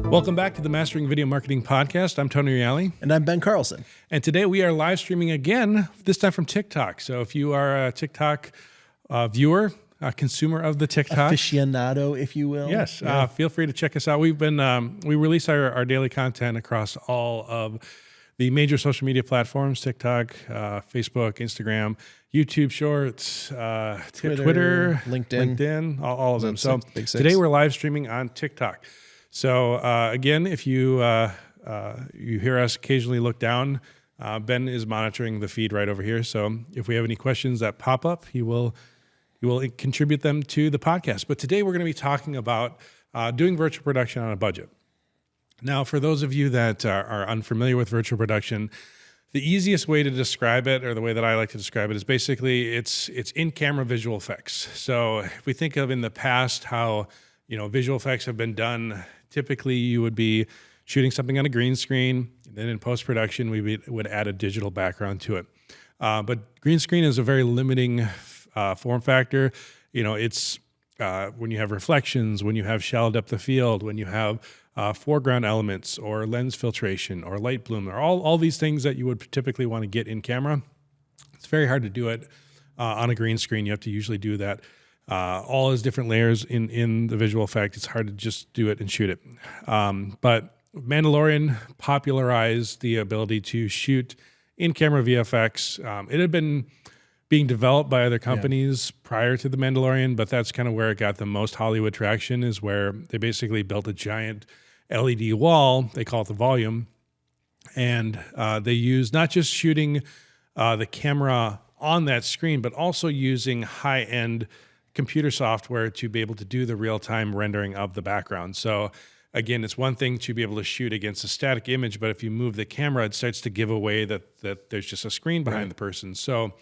Welcome back to the Mastering Video Marketing Podcast. I'm Tony Reale. And I'm Ben Carlson. And today we are live streaming again, this time from TikTok. So if you are a TikTok viewer, a consumer of the TikTok. Aficionado, if you will. Yes, Yeah. feel free to check us out. We've been, we release our daily content across all of the major social media platforms, TikTok, Facebook, Instagram, YouTube Shorts, Twitter, LinkedIn, all of them. So today we're live streaming on TikTok. So again, if you hear us occasionally look down, Ben is monitoring the feed right over here. So if we have any questions that pop up, he will contribute them to the podcast. But today we're going to be talking about doing virtual production on a budget. Now, for those of you that are unfamiliar with virtual production, the easiest way to describe it, or the way that I like to describe it, is basically it's in-camera visual effects. So if we think of in the past how visual effects have been done, typically you would be shooting something on a green screen, and then in post-production we would add a digital background to it. But green screen is a very limiting form factor. It's when you have reflections, when you have shallow depth of field, when you have foreground elements or lens filtration or light bloom, or all these things that you would typically want to get in camera. It's very hard to do it on a green screen. You have to usually do that. All those different layers in the visual effect. It's hard to just do it and shoot it. But Mandalorian popularized the ability to shoot in-camera VFX. It had been being developed by other companies prior to The Mandalorian, but that's kind of where it got the most Hollywood traction, is where they basically built a giant LED wall. They call it the volume. And they use not just shooting the camera on that screen, but also using high-end computer software to be able to do the real-time rendering of the background. So again, it's one thing to be able to shoot against a static image, but if you move the camera, it starts to give away that there's just a screen behind the person. So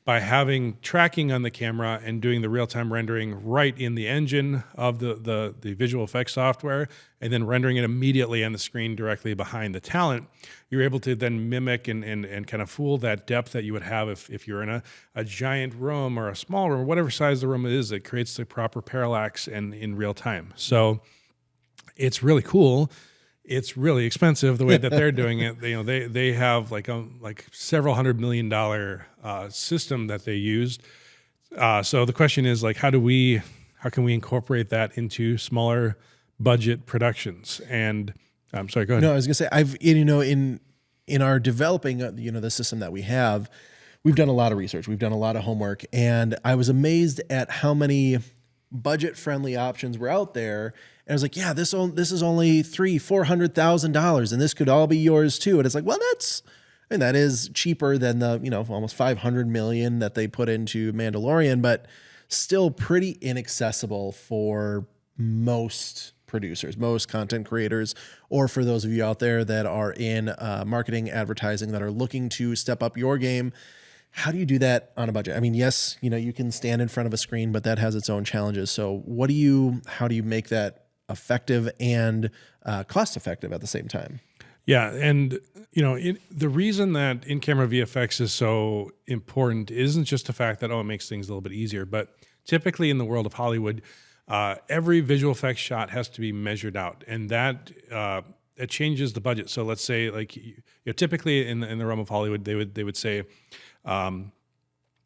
by having tracking on the camera and doing the real-time rendering right in the engine of the visual effects software, and then rendering it immediately on the screen directly behind the talent, you're able to then mimic and kind of fool that depth that you would have if you're in a giant room or a small room, or whatever size the room is. It creates the proper parallax and in real time. So it's really cool. It's really expensive the way that they're doing it. They have like several $100 million system that they used. So the question is, like, how can we incorporate that into smaller budget productions? And I'm sorry, go ahead. No, I was gonna say, in our developing the system that we have, we've done a lot of research, we've done a lot of homework, and I was amazed at how many budget-friendly options were out there. And I was like, yeah, this is only $300,000-$400,000, and this could all be yours too. And it's like, well, that is cheaper than the almost $500 million that they put into Mandalorian, but still pretty inaccessible for most producers, most content creators, or for those of you out there that are in marketing, advertising, that are looking to step up your game. How do you do that on a budget? I mean, yes, you can stand in front of a screen, but that has its own challenges. So how do you make that effective and cost effective at the same time? Yeah, and the reason that in-camera VFX is so important isn't just the fact that it makes things a little bit easier, but typically in the world of Hollywood, every visual effects shot has to be measured out, and that it changes the budget. So let's say, typically in the realm of Hollywood, they would say,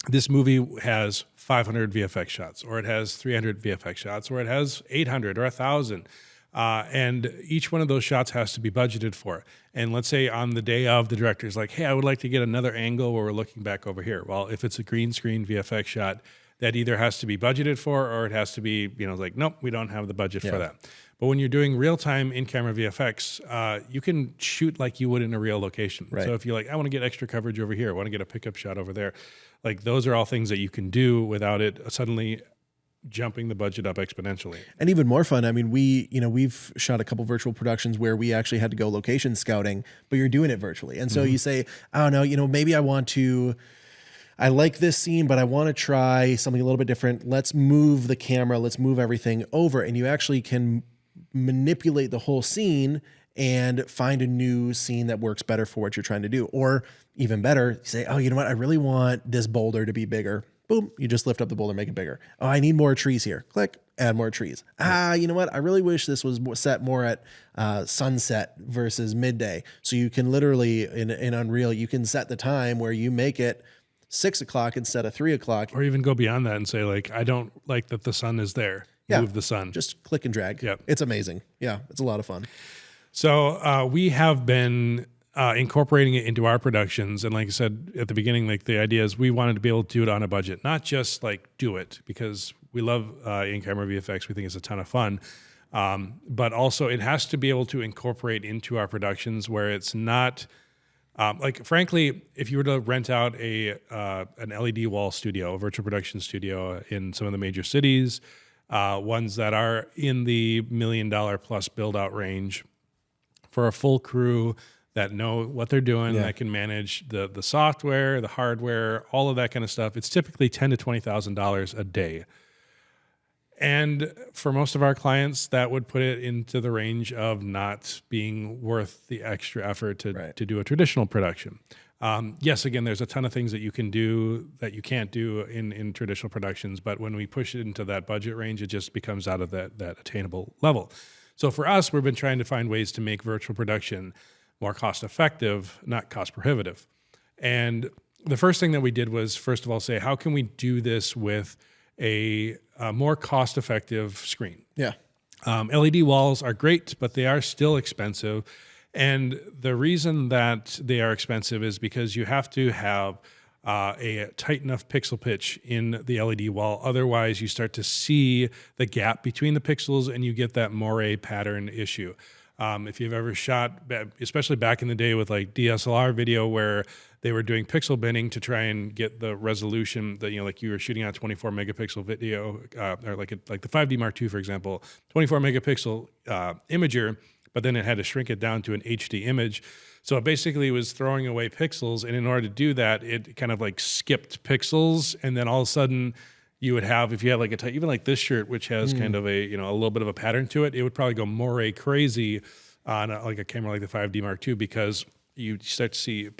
this movie has 500 VFX shots, or it has 300 VFX shots, or it has 800 or 1,000. And each one of those shots has to be budgeted for. And let's say on the day of, the director's like, hey, I would like to get another angle where we're looking back over here. Well, if it's a green screen VFX shot, that either has to be budgeted for, or it has to be, nope, we don't have the budget for that. But when you're doing real-time in-camera VFX, you can shoot like you would in a real location. Right. So if you're like, I want to get extra coverage over here, I want to get a pickup shot over there, like those are all things that you can do without it suddenly jumping the budget up exponentially. And even more fun, I mean, we've shot a couple virtual productions where we actually had to go location scouting, but you're doing it virtually. And so you say, I don't know, maybe I like this scene, but I want to try something a little bit different. Let's move the camera, let's move everything over. And you actually can manipulate the whole scene and find a new scene that works better for what you're trying to do. Or even better, you say, oh, you know what? I really want this boulder to be bigger. Boom, you just lift up the boulder, make it bigger. Oh, I need more trees here. Click, add more trees. You know what? I really wish this was set more at sunset versus midday. So you can literally, in Unreal, you can set the time where you make it 6 o'clock instead of 3 o'clock. Or even go beyond that and say, like, I don't like that the sun is there. Yeah. Move the sun. Just click and drag. Yep. It's amazing. Yeah, it's a lot of fun. So we have been incorporating it into our productions. And like I said at the beginning, like the idea is we wanted to be able to do it on a budget, not just like do it, because we love in-camera VFX. We think it's a ton of fun. But also it has to be able to incorporate into our productions where it's not, like frankly, if you were to rent out an LED wall studio, a virtual production studio in some of the major cities, ones that are in the $1 million plus build out range, for a full crew that know what they're doing, that can manage the software, the hardware, all of that kind of stuff, it's typically $10,000 to $20,000 a day. And for most of our clients, that would put it into the range of not being worth the extra effort to do a traditional production. Yes, again, there's a ton of things that you can do that you can't do in traditional productions, but when we push it into that budget range, it just becomes out of that attainable level. So for us, we've been trying to find ways to make virtual production more cost effective, not cost prohibitive. And the first thing that we did was, first of all, say, how can we do this with a more cost effective screen? Yeah. LED walls are great, but they are still expensive. And the reason that they are expensive is because you have to have a tight enough pixel pitch in the LED wall. Otherwise, you start to see the gap between the pixels and you get that moire pattern issue. If you've ever shot, especially back in the day with like DSLR video where they were doing pixel binning to try and get the resolution that, like you were shooting on a 24 megapixel video, or like the 5D Mark II, for example, 24 megapixel imager, but then it had to shrink it down to an HD image. So it basically was throwing away pixels. And in order to do that, it kind of like skipped pixels. And then all of a sudden you would have, if you had like even like this shirt, which has kind of a little bit of a pattern to it, it would probably go moire crazy on like a camera like the 5D Mark II, because you start to see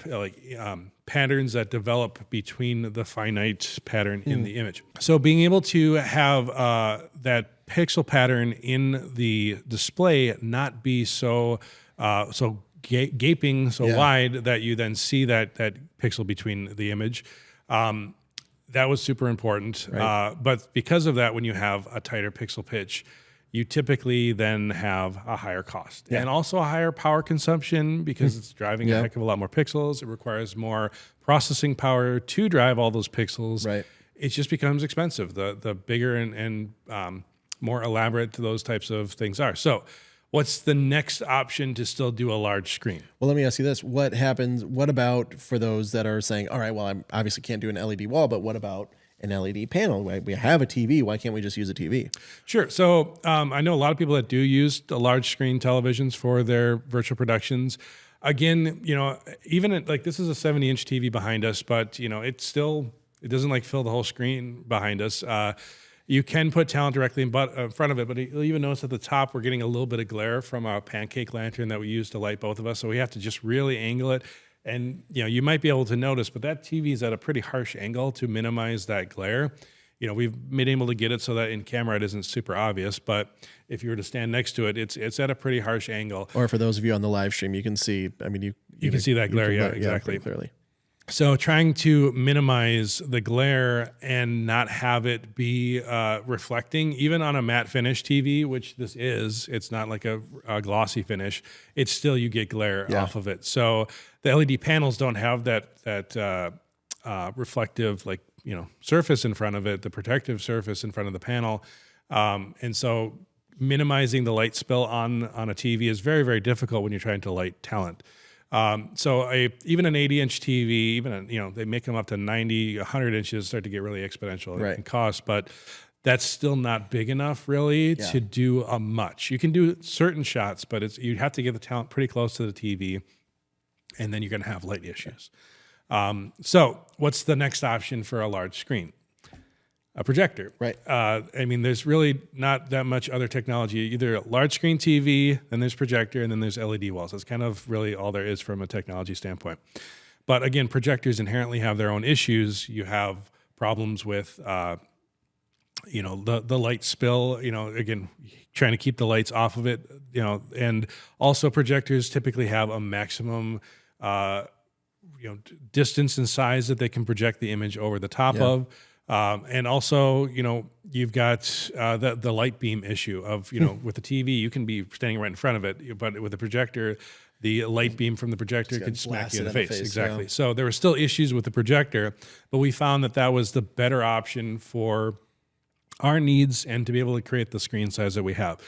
patterns that develop between the finite pattern in the image. So being able to have that pixel pattern in the display not be so gaping wide that you then see that pixel between the image, that was super important. Right. But because of that, when you have a tighter pixel pitch, you typically then have a higher cost and also a higher power consumption, because it's driving a heck of a lot more pixels. It requires more processing power to drive all those pixels. Right. It just becomes expensive. The bigger and more elaborate those types of things are. So what's the next option to still do a large screen? Well, let me ask you this. What happens? What about for those that are saying, all right, well, I obviously can't do an LED wall, but what about an LED panel? We have a TV. Why can't we just use a TV? Sure. So I know a lot of people that do use the large screen televisions for their virtual productions. Again, even like this is a 70-inch TV behind us, but it doesn't like fill the whole screen behind us. You can put talent directly in front of it, but you'll even notice at the top we're getting a little bit of glare from a pancake lantern that we use to light both of us. So we have to just really angle it. And you might be able to notice, but that TV is at a pretty harsh angle to minimize that glare. We've been able to get it so that in camera it isn't super obvious, but if you were to stand next to it, it's at a pretty harsh angle. Or for those of you on the live stream, you can see, you can see that glare, exactly. Pretty clearly. So trying to minimize the glare and not have it be reflecting, even on a matte finish TV, which this is, it's not like a glossy finish, it's still, you get glare off of it. So the LED panels don't have that reflective, surface in front of it, the protective surface in front of the panel. And so minimizing the light spill on a TV is very, very difficult when you're trying to light talent. So even an 80-inch TV, they make them up to 90, 100 inches, start to get really exponential in cost, but that's still not big enough really to do much. You can do certain shots, but you'd have to get the talent pretty close to the TV, and then you're going to have light issues. So what's the next option for a large screen? A projector. Right. There's really not that much other technology. Either a large screen TV, then there's projector, and then there's LED walls. That's kind of really all there is from a technology standpoint. But again, projectors inherently have their own issues. You have problems with, the light spill, again, trying to keep the lights off of it, and also projectors typically have a maximum, distance and size that they can project the image over the top of. And also, you've got the light beam issue of, with the TV, you can be standing right in front of it, but with the projector, the light beam from the projector could smack you in the face. Exactly. Yeah. So there were still issues with the projector, but we found that was the better option for our needs and to be able to create the screen size that we have.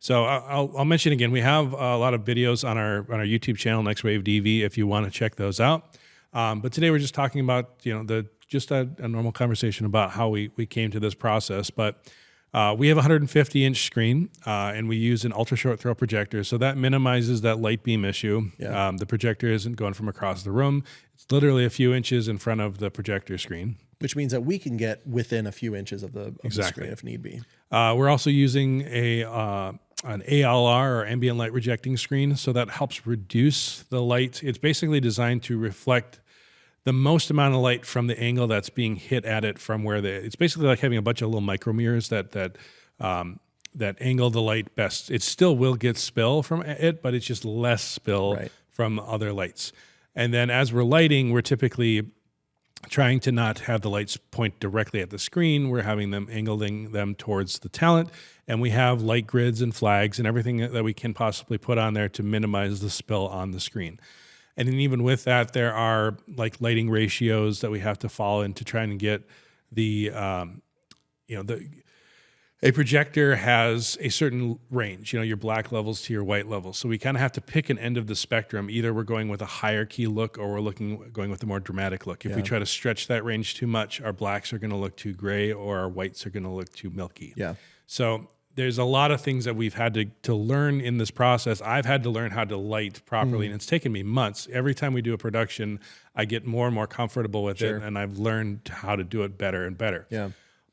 So I'll mention again, we have a lot of videos on our YouTube channel, NextWaveDV, if you want to check those out. But today we're just talking about, just a normal conversation about how we came to this process. But we have a 150-inch screen, and we use an ultra short throw projector. So that minimizes that light beam issue. Yeah. The projector isn't going from across the room. It's literally a few inches in front of the projector screen. Which means that we can get within a few inches of the screen if need be. We're also using an ALR or ambient light rejecting screen. So that helps reduce the light. It's basically designed to reflect the most amount of light from the angle that's being hit at it from where it's basically like having a bunch of little micro mirrors that angle the light best. It still will get spill from it, but it's just less spill from other lights. And then as we're lighting, we're typically trying to not have the lights point directly at the screen. We're having them angling them towards the talent, and we have light grids and flags and everything that we can possibly put on there to minimize the spill on the screen. And then even with that, there are like lighting ratios that we have to follow in to try and get a projector has a certain range, your black levels to your white levels. So we kind of have to pick an end of the spectrum. Either we're going with a higher key look or we're going with a more dramatic look. If we try to stretch that range too much, our blacks are going to look too gray or our whites are going to look too milky. Yeah. So there's a lot of things that we've had to learn in this process. I've had to learn how to light properly, and it's taken me months. Every time we do a production, I get more and more comfortable with it, and I've learned how to do it better and better. Yeah.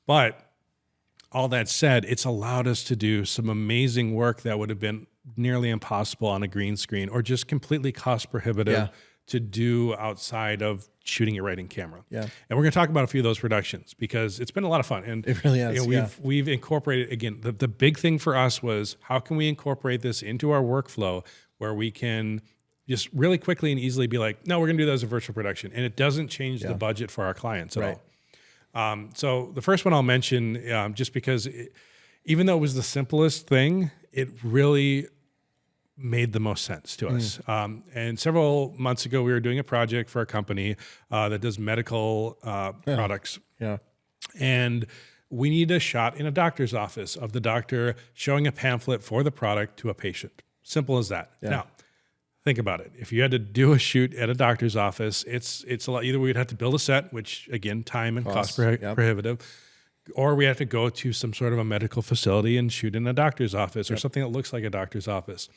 But all that said, it's allowed us to do some amazing work that would have been nearly impossible on a green screen or just completely cost prohibitive to do outside of shooting it right in camera. Yeah. And we're going to talk about a few of those productions because it's been a lot of fun. And it really has. We've incorporated, again, the big thing for us was how can we incorporate this into our workflow where we can just really quickly and easily be like, no, we're going to do that as a virtual production. And it doesn't change the budget for our clients at all. So the first one I'll mention, just because even though it was the simplest thing, it really made the most sense to us. And several months ago, we were doing a project for a company that does medical products. Yeah. And we need a shot in a doctor's office of the doctor showing a pamphlet for the product to a patient. Simple as that. Yeah. Now, think about it. If you had to do a shoot at a doctor's office, it's a lot. Either we'd have to build a set, which again, time and cost prohibitive, or we have to go to some sort of a medical facility and shoot in a doctor's office or something that looks like a doctor's office.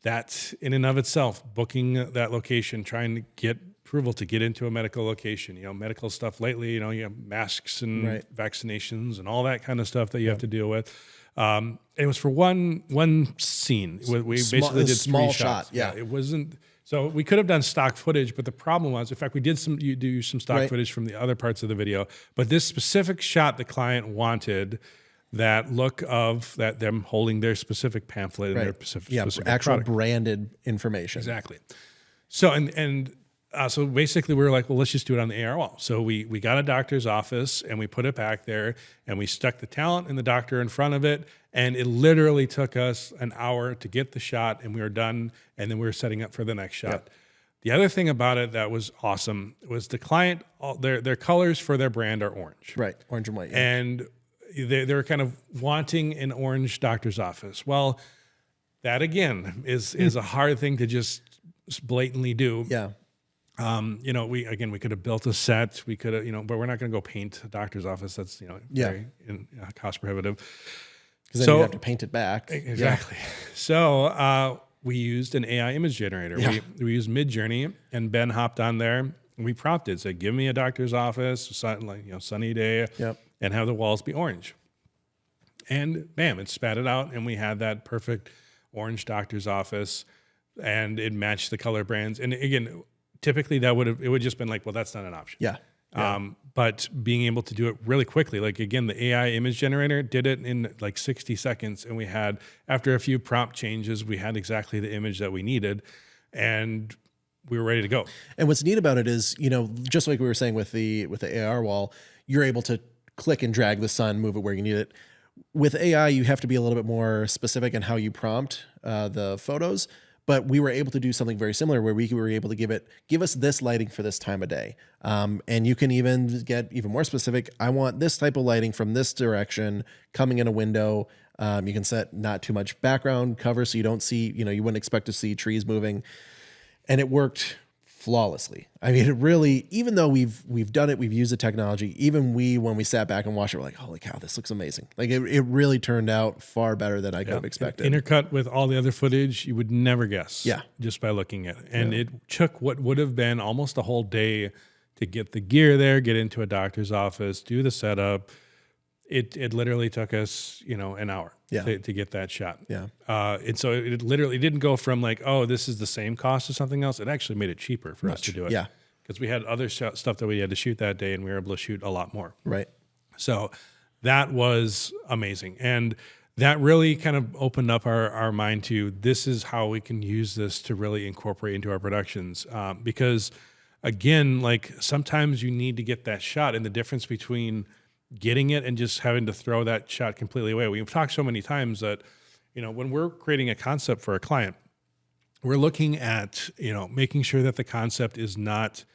That in and of itself, booking that location, trying to get approval to get into a medical location, medical stuff lately, you have masks and vaccinations and all that kind of stuff that you have to deal with. It was for one scene. We basically did small 3 shots. Shot. Yeah. It wasn't, so we could have done stock footage, but the problem was, in fact, we did do some stock footage from the other parts of the video, but this specific shot the client wanted that look of them holding their specific pamphlet and their specific actual product. Branded information. Exactly. So, so basically we were like, well, let's just do it on the AR wall. So we got a doctor's office and we put it back there and we stuck the talent and the doctor in front of it. And it literally took us an hour to get the shot and we were done. And then we were setting up for the next shot. Yep. The other thing about it that was awesome was the client, their colors for their brand are orange. Right. Orange and white. Yeah. And they're kind of wanting an orange doctor's office. Well, that again is a hard thing to just blatantly do. Yeah. We could have built a set. We could have, but we're not going to go paint a doctor's office. That's very cost prohibitive. Because then you have to paint it back. Exactly. Yeah. So we used an AI image generator. Yeah. We used Midjourney, and Ben hopped on there. And we prompted, said, "Give me a doctor's office, sunny day, and have the walls be orange." And bam, it spat it out, and we had that perfect orange doctor's office, and it matched the color brands. And again, typically it would just been like, well, that's not an option. Yeah. But being able to do it really quickly, like again, the AI image generator did it in like 60 seconds. And we had, after a few prompt changes, we had exactly the image that we needed and we were ready to go. And what's neat about it is, just like we were saying with the AR wall, you're able to click and drag the sun, move it where you need it. With AI, you have to be a little bit more specific in how you prompt the photos. But we were able to do something very similar where we were able to give us this lighting for this time of day. And you can even get even more specific. I want this type of lighting from this direction coming in a window. You can set not too much background cover so you don't see, you wouldn't expect to see trees moving. And it worked flawlessly. I mean, it really, even though we've done it, we've used the technology, even when we sat back and watched it, we're like, holy cow, this looks amazing. Like it really turned out far better than I could have expected. Intercut with all the other footage, you would never guess just by looking at it. And it took what would have been almost a whole day to get the gear there, get into a doctor's office, do the setup. It literally took us, an hour to get that shot. Yeah. And so it literally didn't go from like, oh, this is the same cost as something else. It actually made it cheaper for us to do it. Yeah. Because we had other stuff that we had to shoot that day and we were able to shoot a lot more. Right. So that was amazing. And that really kind of opened up our mind to this is how we can use this to really incorporate into our productions. Because again, like sometimes you need to get that shot, and the difference between getting it and just having to throw that shot completely away. We've talked so many times that, when we're creating a concept for a client, we're looking at, making sure that the concept is not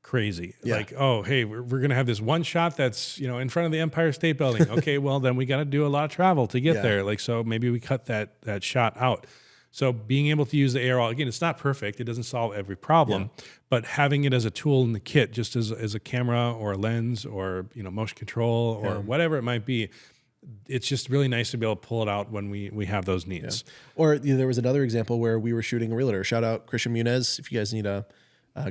crazy. Yeah. Like, oh, hey, we're going to have this one shot that's, in front of the Empire State Building. Okay, well, then we got to do a lot of travel to get there. Like, so maybe we cut that shot out. So being able to use the AR, again, it's not perfect. It doesn't solve every problem, but having it as a tool in the kit, just as a camera or a lens or, motion control or whatever it might be, it's just really nice to be able to pull it out when we have those needs. Yeah. Or there was another example where we were shooting a realtor. Shout out Christian Muniz. If you guys need a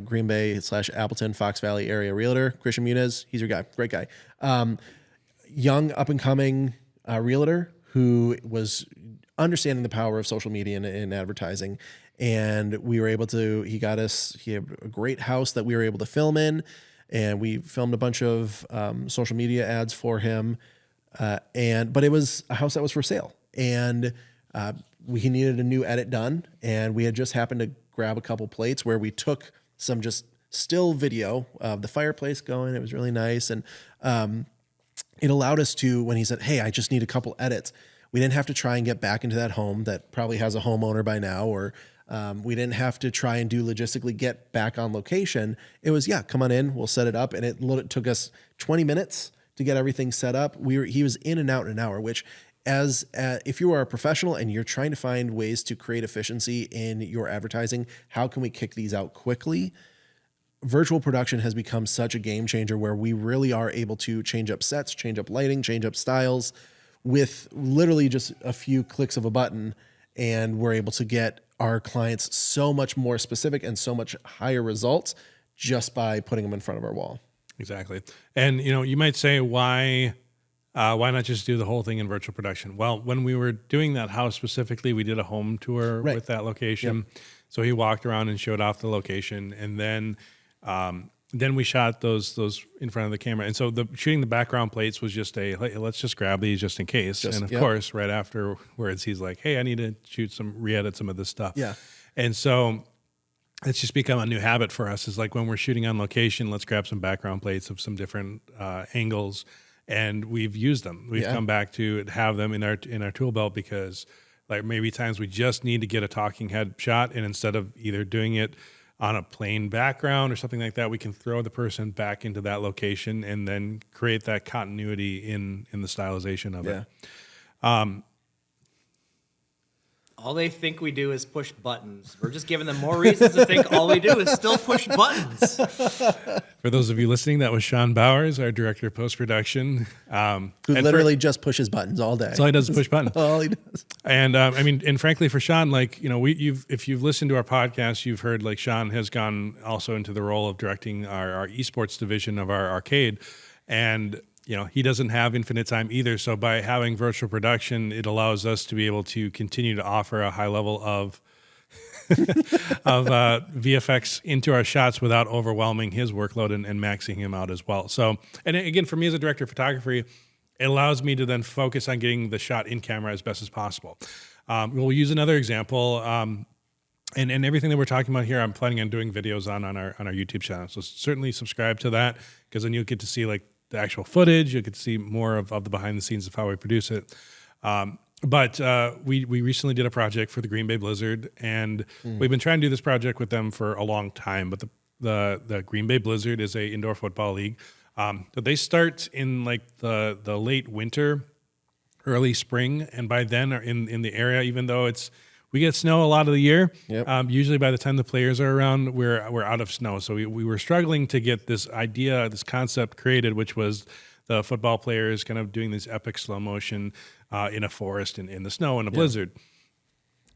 Green Bay / Appleton, Fox Valley area realtor, Christian Muniz, he's your guy. Great guy. Young, up and coming realtor who was understanding the power of social media and advertising. And we were able to, he had a great house that we were able to film in, and we filmed a bunch of social media ads for him. But it was a house that was for sale, and he needed a new edit done. And we had just happened to grab a couple plates where we took some just still video of the fireplace going. It was really nice. And it allowed us to, when he said, hey, I just need a couple edits, we didn't have to try and get back into that home that probably has a homeowner by now, or we didn't have to try and do logistically get back on location. It was, come on in, we'll set it up. And it took us 20 minutes to get everything set up. He was in and out in an hour, which if you are a professional and you're trying to find ways to create efficiency in your advertising, how can we kick these out quickly? Virtual production has become such a game changer where we really are able to change up sets, change up lighting, change up styles with literally just a few clicks of a button. And we're able to get our clients so much more specific and so much higher results just by putting them in front of our wall. Exactly. And, you might say, why not just do the whole thing in virtual production? Well, when we were doing that house specifically, we did a home tour with that location. Yep. So he walked around and showed off the location, and then we shot those in front of the camera. And so shooting the background plates was just hey, let's just grab these just in case. And of course, right afterwards, he's like, hey, I need to re-edit some of this stuff. Yeah. And so it's just become a new habit for us. Is like when we're shooting on location, let's grab some background plates of some different angles. And we've used them. We've come back to have them in our tool belt because like maybe times we just need to get a talking head shot, and instead of either doing it on a plain background or something like that, we can throw the person back into that location and then create that continuity in the stylization of it. All they think we do is push buttons. We're just giving them more reasons to think all we do is still push buttons. For those of you listening, that was Sean Bowers, our director of post-production. Who literally just pushes buttons all day. That's all he does is push buttons. All he does. And and frankly, for Sean, like, if you've listened to our podcast, you've heard like Sean has gone also into the role of directing our esports division of our arcade. And he doesn't have infinite time either. So by having virtual production, it allows us to be able to continue to offer a high level of of VFX into our shots without overwhelming his workload and maxing him out as well. So, and again, for me as a director of photography, it allows me to then focus on getting the shot in camera as best as possible. We'll use another example. And everything that we're talking about here, I'm planning on doing videos on our YouTube channel. So certainly subscribe to that, because then you'll get to see like the actual footage. You'll get to see more of the behind the scenes of how we produce it. But we recently did a project for the Green Bay Blizzard, and we've been trying to do this project with them for a long time. But the Green Bay Blizzard is a indoor football league. So they start in like the late winter, early spring, and by then are in the area, even though we get snow a lot of the year. Yep. Usually by the time the players are around, we're out of snow. So we were struggling to get this idea, this concept created, which was the football players kind of doing this epic slow motion in a forest in the snow in a blizzard.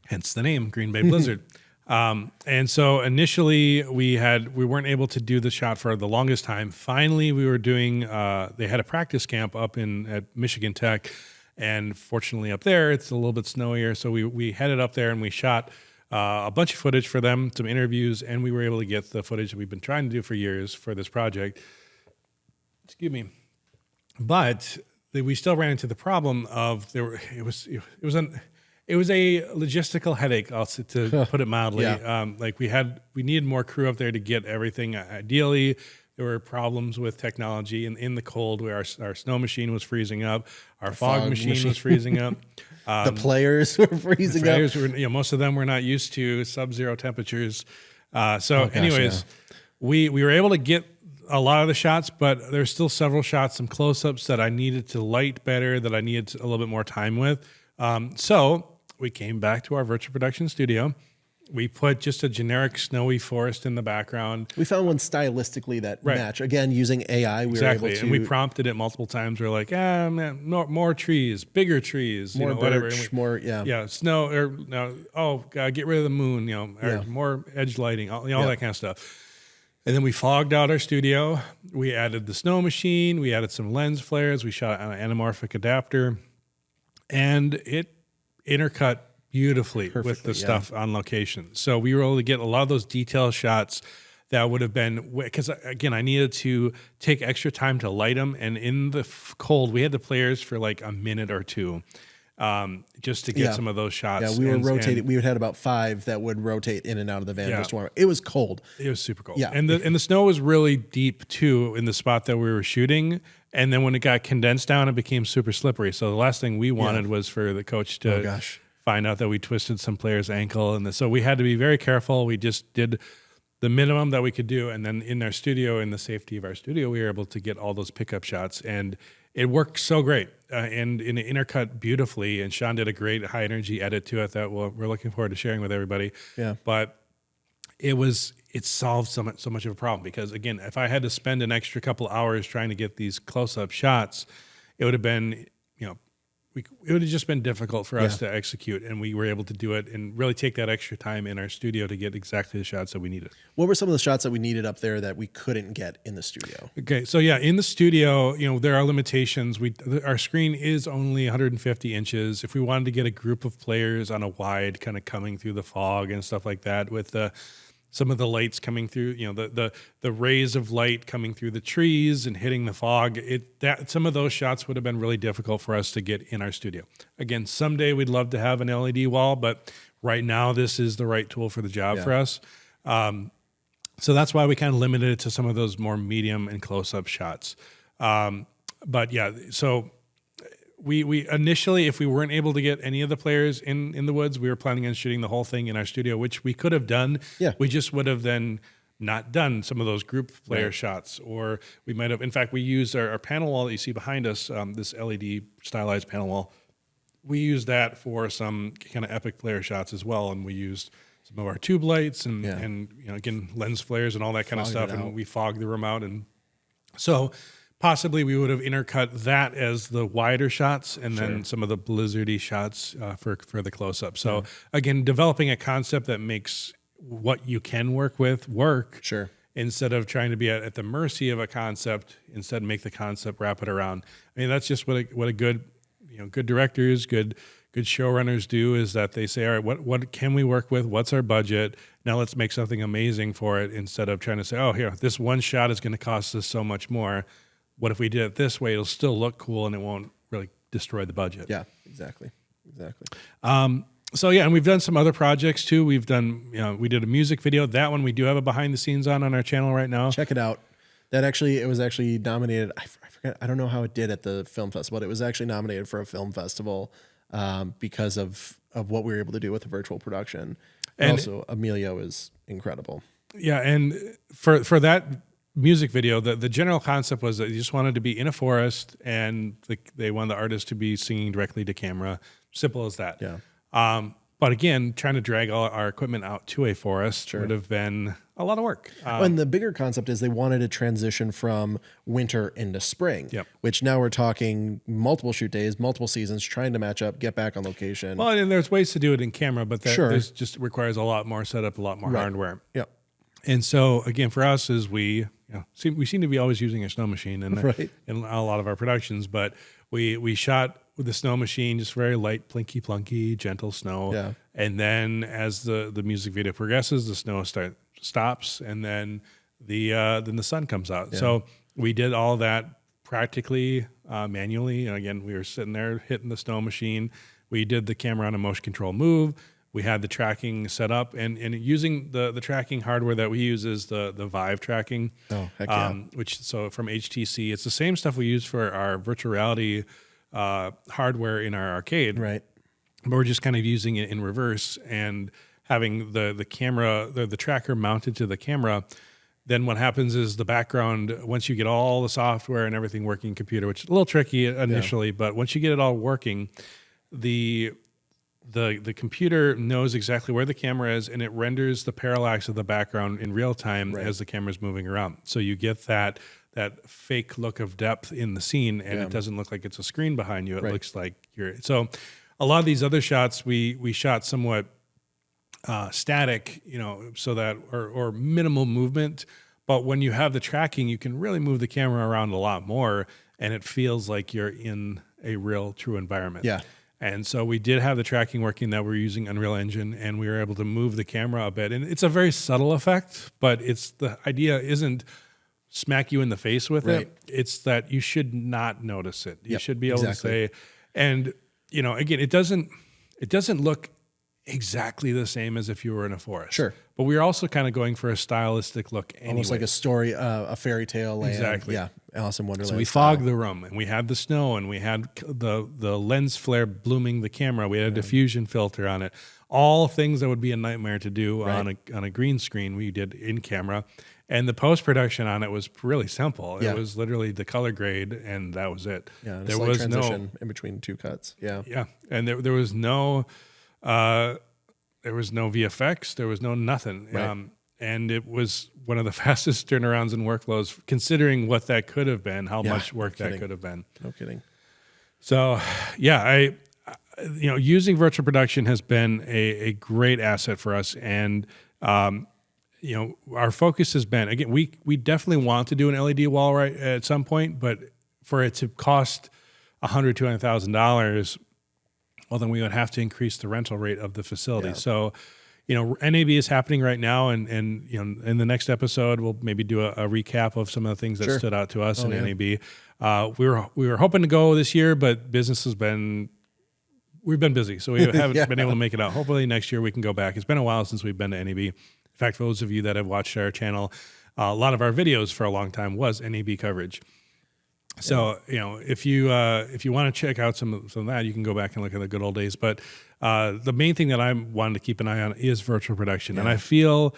Hence the name Green Bay Blizzard. And so initially we weren't able to do the shot for the longest time. Finally, we were doing, they had a practice camp up at Michigan Tech. And fortunately up there, it's a little bit snowier. So we headed up there and we shot a bunch of footage for them, some interviews, and we were able to get the footage that we've been trying to do for years for this project. Excuse me. But we still ran into the problem of it was a logistical headache, to put it mildly. Yeah. Like we needed more crew up there to get everything. Ideally, there were problems with technology in the cold, where our snow machine was freezing up, our fog machine was freezing up. The players were freezing up. Players were, most of them were not used to sub-zero temperatures. Anyways, we were able to get a lot of the shots, but there's still several shots, some close-ups that I needed to light better, that I needed a little bit more time with. So we came back to our virtual production studio. We put just a generic snowy forest in the background. We found one stylistically that match. Again, using AI, we were able to... And we prompted it multiple times. We're like, man, more trees, bigger trees, more whatever. birch, Snow, or get rid of the moon, or more edge lighting, all that kind of stuff. And then we fogged out our studio. We added the snow machine. We added some lens flares. We shot an anamorphic adapter, and it intercut beautifully with the stuff on location. So we were able to get a lot of those detail shots that would have been, because again, I needed to take extra time to light them. And in the cold, we had the players for like a minute or two just to get some of those shots. Yeah, we were rotating. We had about 5 that would rotate in and out of the van. Yeah. It was cold. It was super cold. Yeah. And the snow was really deep too in the spot that we were shooting. And then when it got condensed down, it became super slippery. So the last thing we wanted was for the coach to find out that we twisted some player's ankle. And so we had to be very careful. We just did the minimum that we could do. And then in our studio, in the safety of our studio, we were able to get all those pickup shots. And it worked so great and it intercut beautifully. And Sean did a great high energy edit to it that we're looking forward to sharing with everybody. Yeah. But it solved so much of a problem, because again, if I had to spend an extra couple hours trying to get these close-up shots, it would have been, it would have just been difficult for us to execute, and we were able to do it and really take that extra time in our studio to get exactly the shots that we needed. What were some of the shots that we needed up there that we couldn't get in the studio? Okay, so in the studio, there are limitations. Our screen is only 150 inches. If we wanted to get a group of players on a wide, kind of coming through the fog and stuff like that, with some of the lights coming through, the rays of light coming through the trees and hitting the fog, some of those shots would have been really difficult for us to get in our studio. Again, someday we'd love to have an LED wall, but right now this is the right tool for the job for us. So that's why we kind of limited it to some of those more medium and close-up shots. So we initially, if we weren't able to get any of the players in the woods, we were planning on shooting the whole thing in our studio, which we could have done. Yeah. We just would have then not done some of those group player shots, or we might have, in fact, we used our panel wall that you see behind us, this LED stylized panel wall. We used that for some kind of epic player shots as well, and we used some of our tube lights and again, lens flares and all that kind of stuff, and we fogged the room out. And so possibly we would have intercut that as the wider shots, and then some of the blizzardy shots for the close-up. So again, developing a concept that makes what you can work with work, instead of trying to be at the mercy of a concept. Instead, make the concept, wrap it around. I mean, that's just what a good, good directors, good good showrunners do is that they say, all right, what can we work with? What's our budget? Now let's make something amazing for it, instead of trying to say, oh, here, this one shot is going to cost us so much more. What if we did it this way? It'll still look cool and it won't really destroy the budget. Yeah, exactly. So yeah, and we've done some other projects too. We've done, we did a music video. That one we do have a behind the scenes on our channel right now. Check it out. It was actually nominated. I forget. I don't know how it did at the film festival. It was actually nominated for a film festival because of what we were able to do with the virtual production. And also, Emilio is incredible. Yeah, and for that music video, the general concept was that you just wanted to be in a forest, and they wanted the artist to be singing directly to camera. Simple as that. Yeah. But again, trying to drag all our equipment out to a forest would have been a lot of work. And the bigger concept is they wanted to transition from winter into spring, which now we're talking multiple shoot days, multiple seasons, trying to match up, get back on location. Well, and there's ways to do it in camera, but that just requires a lot more setup, a lot more hardware. Yep. And so again, for us is we seem to be always using a snow machine in a lot of our productions, but we shot with the snow machine, just very light, plinky plunky, gentle snow. Yeah. And then as the music video progresses, the snow stops, and then the sun comes out. Yeah. So we did all that practically manually. And again, we were sitting there hitting the snow machine. We did the camera on a motion control move. We had the tracking set up, and using the tracking hardware that we use is the Vive tracking. Oh, heck yeah. Which from HTC. It's the same stuff we use for our virtual reality hardware in our arcade. Right. But we're just kind of using it in reverse and having the camera, the tracker mounted to the camera. Then what happens is the background, once you get all the software and everything working computer, which is a little tricky initially, but once you get it all working, the computer knows exactly where the camera is, and it renders the parallax of the background in real time as the camera's moving around. So you get that fake look of depth in the scene, and it doesn't look like it's a screen behind you. It looks like you're. So a lot of these other shots we shot somewhat static, so that or minimal movement. But when you have the tracking, you can really move the camera around a lot more, and it feels like you're in a real, true environment. Yeah. And so we did have the tracking working, that we're using Unreal Engine, and we were able to move the camera a bit. And it's a very subtle effect, but the idea isn't smack you in the face with it. It's that you should not notice it. You should be able to say, and again, it doesn't look exactly the same as if you were in a forest. Sure. But we're also kind of going for a stylistic look anyway. Almost like a story, a fairy tale land. Exactly. Yeah. Alice in Wonderland. So we fogged the room, and we had the snow, and we had the lens flare blooming the camera. We had a diffusion filter on it. All things that would be a nightmare to do on a green screen, we did in camera. And the post-production on it was really simple. Yeah. It was literally the color grade, and that was it. Yeah, there was transition in between two cuts. Yeah. Yeah. And there was no VFX. There was no nothing. Right. And it was one of the fastest turnarounds and workflows, considering what that could have been, how much work that could have been. No kidding. So, yeah, using virtual production has been a great asset for us. And, our focus has been, again, we definitely want to do an LED wall at some point, but for it to cost $100,000 to $200,000, well, then we would have to increase the rental rate of the facility. Yeah. So, NAB is happening right now, and in the next episode, we'll maybe do a recap of some of the things that stood out to us in NAB. We were hoping to go this year, but business we've been busy, so we haven't been able to make it out. Hopefully next year we can go back. It's been a while since we've been to NAB. In fact, for those of you that have watched our channel, a lot of our videos for a long time was NAB coverage. So, if you want to check out some of that, you can go back and look at the good old days. But the main thing that I wanted to keep an eye on is virtual production. And I feel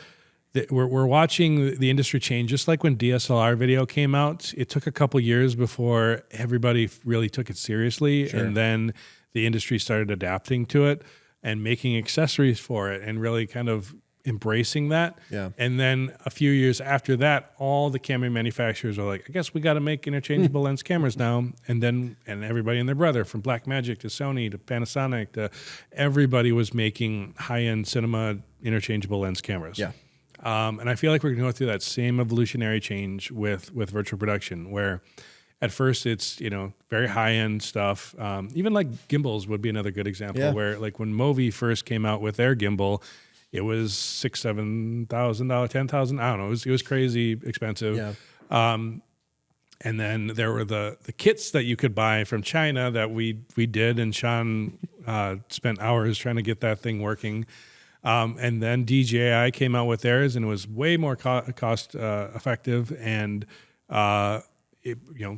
that we're watching the industry change. Just like when DSLR video came out, it took a couple years before everybody really took it seriously. Sure. And then the industry started adapting to it and making accessories for it and really kind of embracing that. Yeah. And then a few years after that, all the camera manufacturers are like, I guess we got to make interchangeable lens cameras now. And everybody and their brother, from Blackmagic to Sony to Panasonic to everybody, was making high-end cinema interchangeable lens cameras. Yeah. And I feel like we're going to go through that same evolutionary change with virtual production, where at first it's, very high end stuff. Even like gimbals would be another good example where like when Movi first came out with their gimbal, it was $6,000, $7,000, $10,000. I don't know. It was crazy expensive. Yeah. And then there were the kits that you could buy from China that we did, and Sean spent hours trying to get that thing working. And then DJI came out with theirs, and it was way more cost effective, and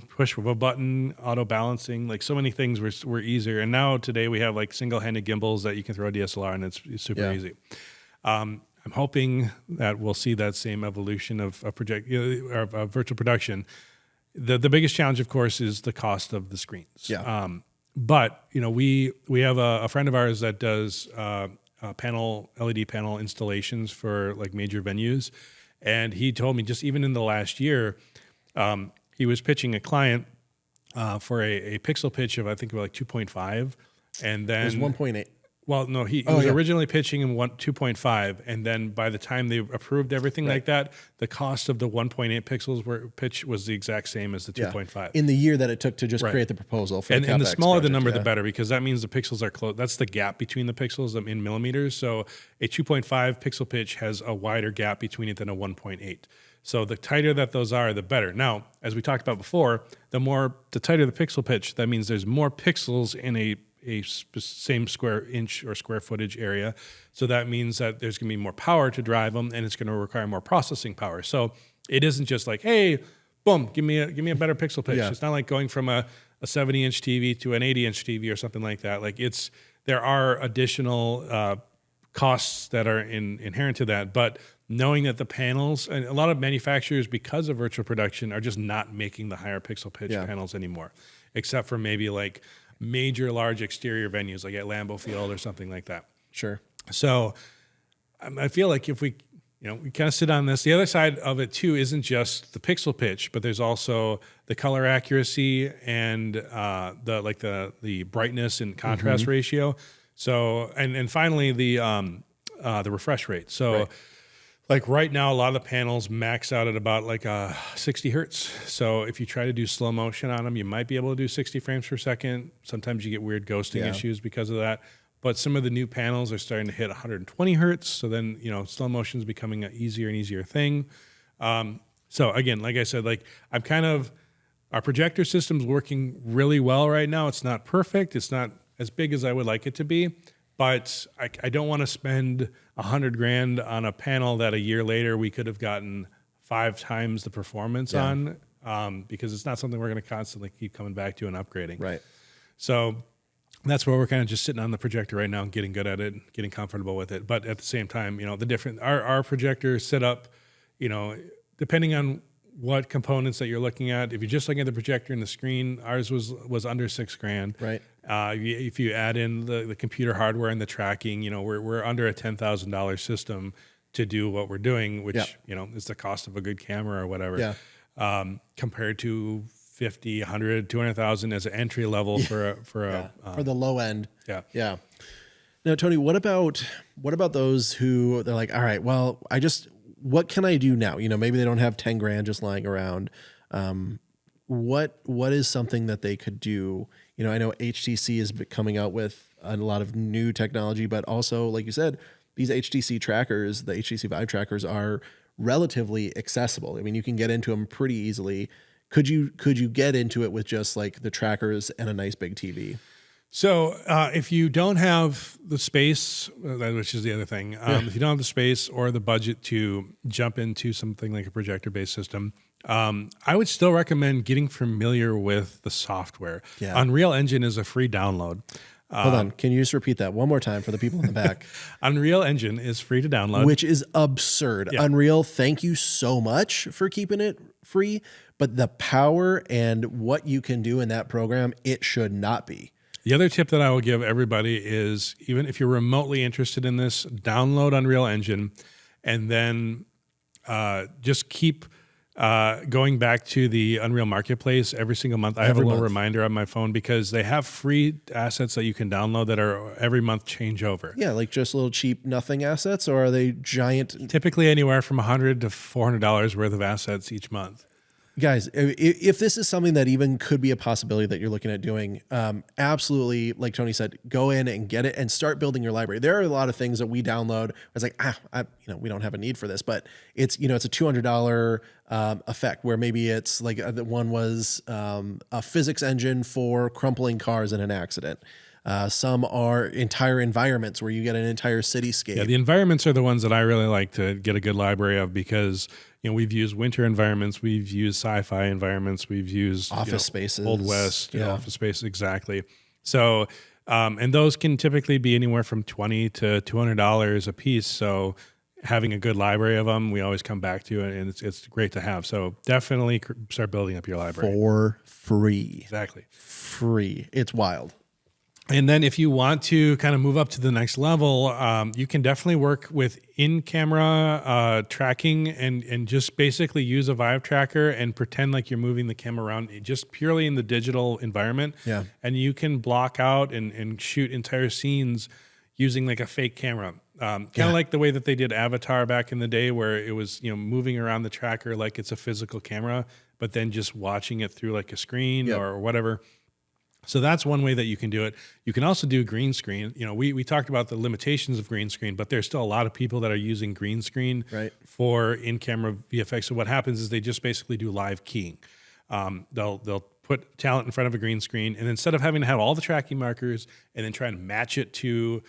push of a button, auto balancing, like so many things were easier. And now today we have like single-handed gimbals that you can throw a DSLR, and it's super easy. I'm hoping that we'll see that same evolution of virtual production. The biggest challenge, of course, is the cost of the screens. Yeah. But we have a friend of ours that does LED panel installations for like major venues, and he told me just even in the last year, he was pitching a client for a pixel pitch of I think about like 2.5, and then It was 1.8. Well, no, he was originally pitching in 2.5, and then by the time they approved everything like that, the cost of the 1.8 pixels pitch was the exact same as the 2.5. In the year that it took to just create the proposal for and the smaller project, the number, the better, because that means the pixels are close. That's the gap between the pixels in millimeters. So a 2.5 pixel pitch has a wider gap between it than a 1.8. So the tighter that those are, the better. Now, as we talked about before, the tighter the pixel pitch, that means there's more pixels in a same square inch or square footage area. So that means that there's going to be more power to drive them, and it's going to require more processing power. So it isn't just like, hey, boom, give me a better pixel pitch. It's not like going from a 70-inch TV to an 80-inch TV or something like that. Like there are additional costs that are inherent to that, but knowing that the panels, and a lot of manufacturers, because of virtual production, are just not making the higher pixel pitch panels anymore, except for maybe like major large exterior venues like at Lambeau Field or something like that. Sure. So I feel like if we kind of sit on this, the other side of it too isn't just the pixel pitch, but there's also the color accuracy and the brightness and contrast ratio. So and finally the refresh rate. So like right now, a lot of the panels max out at about like 60 hertz. So if you try to do slow motion on them, you might be able to do 60 frames per second. Sometimes you get weird ghosting issues because of that. But some of the new panels are starting to hit 120 hertz. So then, slow motion is becoming an easier and easier thing. So again, like I said, like our projector system's working really well right now. It's not perfect. It's not as big as I would like it to be. But I don't want to spend $100,000 on a panel that a year later we could have gotten 5 times the performance on, because it's not something we're going to constantly keep coming back to and upgrading. Right. So that's where we're kind of just sitting on the projector right now and getting good at it, getting comfortable with it. But at the same time, our projector setup, depending on what components that you're looking at. If you're just looking at the projector and the screen, ours was under $6,000. Right. If you add in the computer hardware and the tracking, we're under a $10,000 system to do what we're doing, which is the cost of a good camera or whatever. Yeah. Compared to 50, 100, 200,000 as an entry level for the low end. Yeah. Yeah. Now, Tony, what about those who they're like, all right, well, what can I do now? Maybe they don't have $10,000 just lying around. What is something that they could do? I know HTC is coming out with a lot of new technology, but also, like you said, these HTC trackers, the HTC Vive trackers, are relatively accessible. I mean, you can get into them pretty easily. Could you get into it with just like the trackers and a nice big TV? So if you don't have the space, which is the other thing, if you don't have the space or the budget to jump into something like a projector-based system, I would still recommend getting familiar with the software. Yeah. Unreal Engine is a free download. Hold on. Can you just repeat that one more time for the people in the back? Unreal Engine is free to download. Which is absurd. Yeah. Unreal, thank you so much for keeping it free, but the power and what you can do in that program, it should not be. The other tip that I will give everybody is, even if you're remotely interested in this, download Unreal Engine and then just keep going back to the Unreal Marketplace every single month. I have a little reminder on my phone because they have free assets that you can download that are every month change over. Yeah, like just little cheap nothing assets, or are they giant? Typically anywhere from $100 to $400 worth of assets each month. Guys, if this is something that even could be a possibility that you're looking at doing, absolutely, like Tony said, go in and get it and start building your library. There are a lot of things that we download. It's like, we don't have a need for this, but it's a $200 effect where maybe it's like the one was a physics engine for crumpling cars in an accident. Some are entire environments where you get an entire cityscape. Yeah, the environments are the ones that I really like to get a good library of because we've used winter environments, we've used sci-fi environments, we've used office spaces, Old West, office space, exactly. So, and those can typically be anywhere from $20 to $200 a piece. So, having a good library of them, we always come back to it, and it's great to have. So, definitely start building up your library for free. Exactly, free. It's wild. And then if you want to kind of move up to the next level, you can definitely work with in-camera tracking and just basically use a Vive tracker and pretend like you're moving the camera around just purely in the digital environment. Yeah. And you can block out and shoot entire scenes using like a fake camera. Kind of like the way that they did Avatar back in the day where it was, moving around the tracker like it's a physical camera, but then just watching it through like a screen or whatever. So that's one way that you can do it. You can also do green screen. We talked about the limitations of green screen, but there's still a lot of people that are using green screen for in-camera VFX. So what happens is they just basically do live keying. They'll put talent in front of a green screen, and instead of having to have all the tracking markers and then try and match it to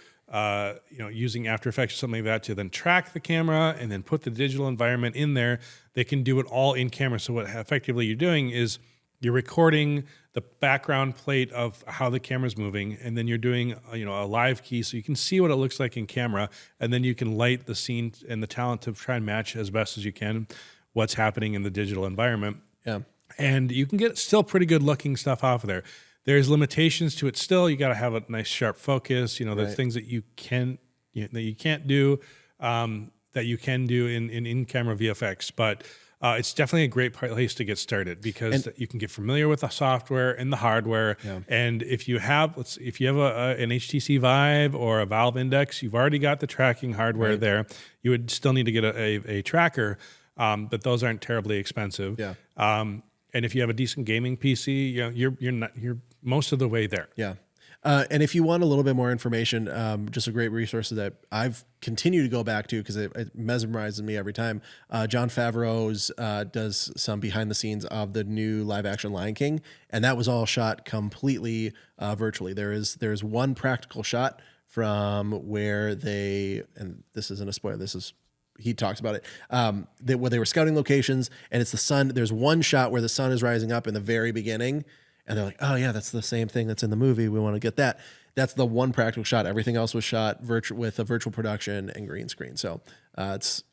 using After Effects or something like that to then track the camera and then put the digital environment in there, they can do it all in camera. So what effectively you're doing is you're recording the background plate of how the camera's moving, and then you're doing a live key so you can see what it looks like in camera, and then you can light the scene and the talent to try and match as best as you can what's happening in the digital environment. Yeah. And you can get still pretty good looking stuff off of there. There's limitations to it still. You got to have a nice sharp focus. There's things that you can't do that you can do in camera VFX, but it's definitely a great place to get started because you can get familiar with the software and the hardware. Yeah. And if you have an HTC Vive or a Valve Index, you've already got the tracking hardware there. You would still need to get a tracker, but those aren't terribly expensive. Yeah. And if you have a decent gaming PC, you're most of the way there. Yeah. And if you want a little bit more information, just a great resource that I've continued to go back to because it mesmerizes me every time. Jon Favreau's does some behind the scenes of the new live action Lion King, and that was all shot completely virtually. There's one practical shot from where and this isn't a spoiler. He talks about it, where they were scouting locations, and it's the sun. There's one shot where the sun is rising up in the very beginning. And they're like, oh, yeah, that's the same thing that's in the movie. We want to get that. That's the one practical shot. Everything else was shot with a virtual production and green screen. So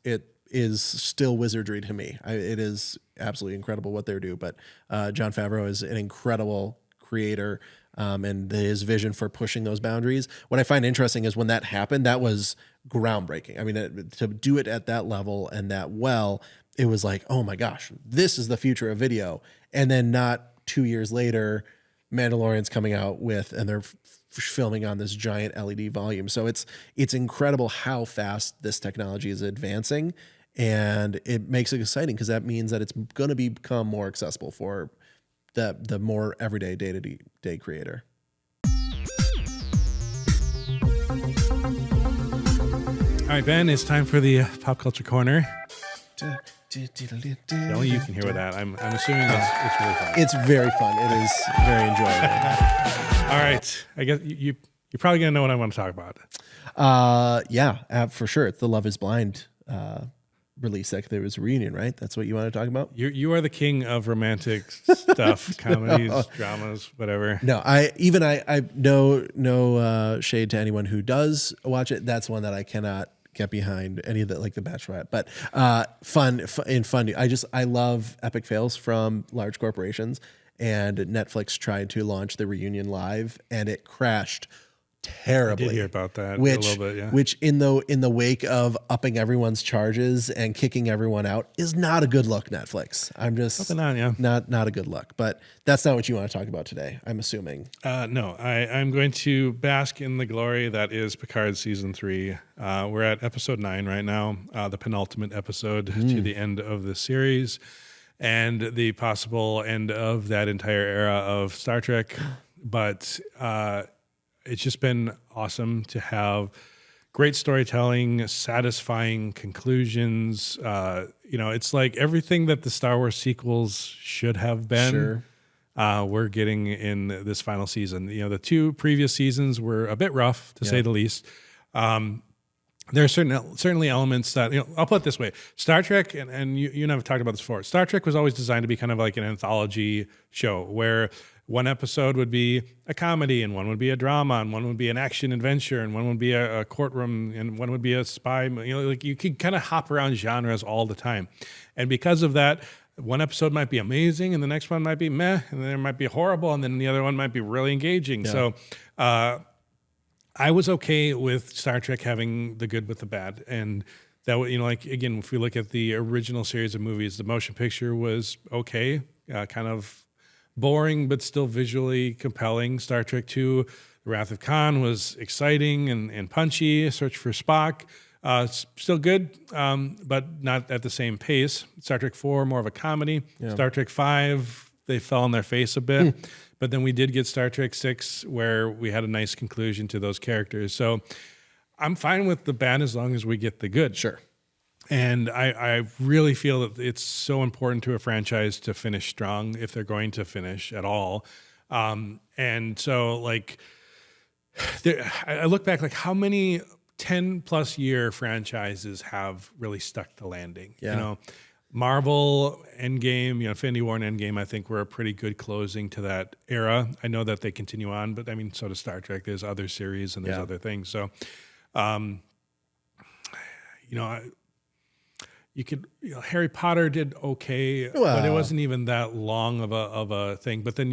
it is still wizardry to me. It is absolutely incredible what they do. But Jon Favreau is an incredible creator, and his vision for pushing those boundaries. What I find interesting is when that happened, that was groundbreaking. I mean, to do it at that level and that well, it was like, oh, my gosh, this is the future of video. And then not 2 years later, Mandalorian's coming out and they're filming on this giant LED volume. So it's incredible how fast this technology is advancing, and it makes it exciting because that means that it's going to become more accessible for the more everyday day-to-day creator. All right, Ben, it's time for the Pop Culture Corner. Only you can hear with that. I'm assuming it's really fun. It's very fun. It is very enjoyable. All right. I guess you're probably going to know what I want to talk about. Yeah, for sure. It's the Love is Blind release. There was a reunion, right? That's what you want to talk about? You are the king of romantic stuff, comedies, dramas, whatever. No, I no shade to anyone who does watch it. That's one that I cannot get behind, any of the like The Bachelorette, but fun. I love epic fails from large corporations, and Netflix tried to launch the reunion live, and it crashed terribly. I did hear about that a little bit, yeah. Which in the wake of upping everyone's charges and kicking everyone out is not a good look, Netflix. I'm just not a good look. But that's not what you want to talk about today, I'm assuming. No, I'm going to bask in the glory that is Picard season 3. We're at episode 9 right now, the penultimate episode to the end of the series. and the possible end of that entire era of Star Trek. But it's just been awesome to have great storytelling, satisfying conclusions. It's like everything that the Star Wars sequels should have been. Sure. We're getting in this final season. The 2 previous seasons were a bit rough, to say the least. There are certainly elements that, I'll put it this way. Star Trek, and you and I have talked about this before, Star Trek was always designed to be kind of like an anthology show where one episode would be a comedy and one would be a drama and one would be an action adventure and one would be a courtroom and one would be a spy. Like you could kind of hop around genres all the time. And because of that, one episode might be amazing and the next one might be meh, and then there might be horrible, and then the other one might be really engaging. Yeah. So I was okay with Star Trek having the good with the bad. And that, again, if we look at the original series of movies, the motion picture was okay, kind of boring, but still visually compelling. Star Trek II, The Wrath of Khan was exciting and punchy. Search for Spock, still good, but not at the same pace. Star Trek IV, more of a comedy. Yeah. Star Trek V, they fell on their face a bit. But then we did get Star Trek VI, where we had a nice conclusion to those characters. So I'm fine with the bad as long as we get the good. Sure. And I really feel that it's so important to a franchise to finish strong if they're going to finish at all. And so, I look back, how many 10-plus year franchises have really stuck the landing? Yeah. Marvel, Endgame, Infinity War and Endgame, I think were a pretty good closing to that era. I know that they continue on, but so does Star Trek. There's other series and there's other things. So, you could, Harry Potter did okay, but it wasn't even that long of a thing. But then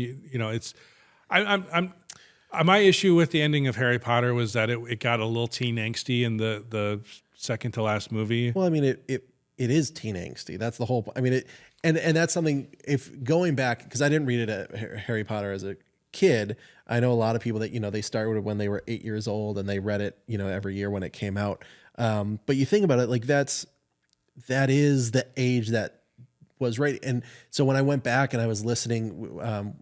my issue with the ending of Harry Potter was that it got a little teen angsty in the second to last movie. Well, it is teen angsty. That's the whole point. And that's something, if going back, because I didn't read it at Harry Potter as a kid, I know a lot of people that, they started when they were 8 years old and they read it, every year when it came out. But you think about it, that is the age that was right. And so when I went back and I was listening,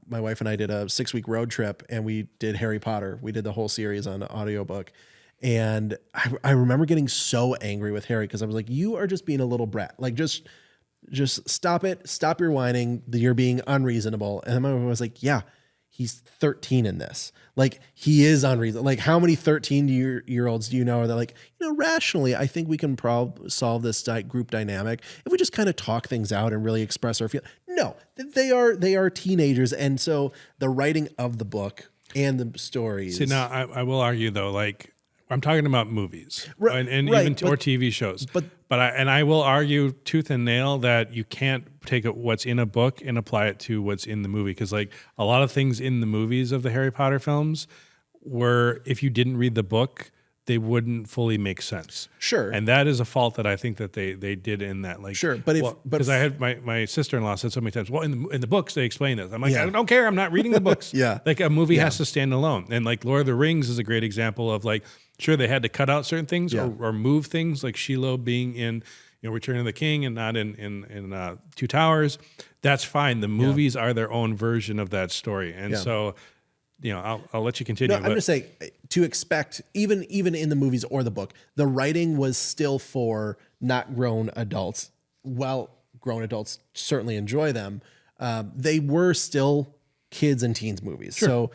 my wife and I did a 6-week road trip and we did Harry Potter. We did the whole series on audiobook. And I remember getting so angry with Harry because I was like, you are just being a little brat. Just stop it. Stop your whining. You're being unreasonable. And my wife was like, yeah, he's 13 in this. He is unreasonable. How many 13-year-olds do you know are that rationally, I think we can probably solve this group dynamic if we just kind of talk things out and really express our feelings. No, they are teenagers. And so the writing of the book and the stories. See, now I will argue though, I'm talking about movies or TV shows, but I will argue tooth and nail that you can't take what's in a book and apply it to what's in the movie. Because a lot of things in the movies of the Harry Potter films were, if you didn't read the book, they wouldn't fully make sense. Sure. And that is a fault that I think that they did in that. Sure. Because I had my sister-in-law said so many times, well, in the books they explain this. I'm like, I don't care. I'm not reading the books. Yeah. A movie has to stand alone. And Lord of the Rings is a great example of sure, they had to cut out certain things or move things, like Shiloh being in Return of the King and not in Two Towers. That's fine. The movies are their own version of that story, and so I'll let you continue. No, I'm just saying to expect even in the movies or the book, the writing was still for not grown adults. While grown adults certainly enjoy them, they were still kids and teens movies. Sure. So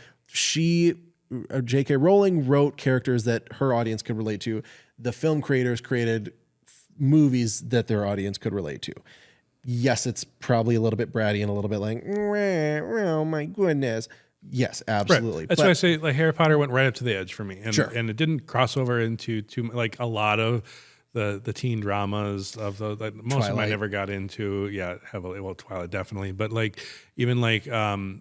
J.K. Rowling wrote characters that her audience could relate to. The film creators created movies that their audience could relate to. Yes, it's probably a little bit bratty and a little bit oh my goodness. Yes, absolutely. Right. That's why I say Harry Potter went right up to the edge for me. And, sure. And it didn't cross over into a lot of the teen dramas of the most Twilight. of them I never got into heavily. Well, Twilight definitely, but even the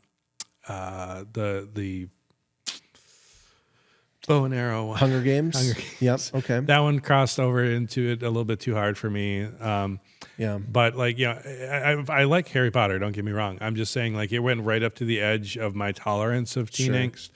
bow and arrow. Hunger Games. Yep. Okay. That one crossed over into it a little bit too hard for me. But I like Harry Potter. Don't get me wrong. I'm just saying it went right up to the edge of my tolerance of teen angst,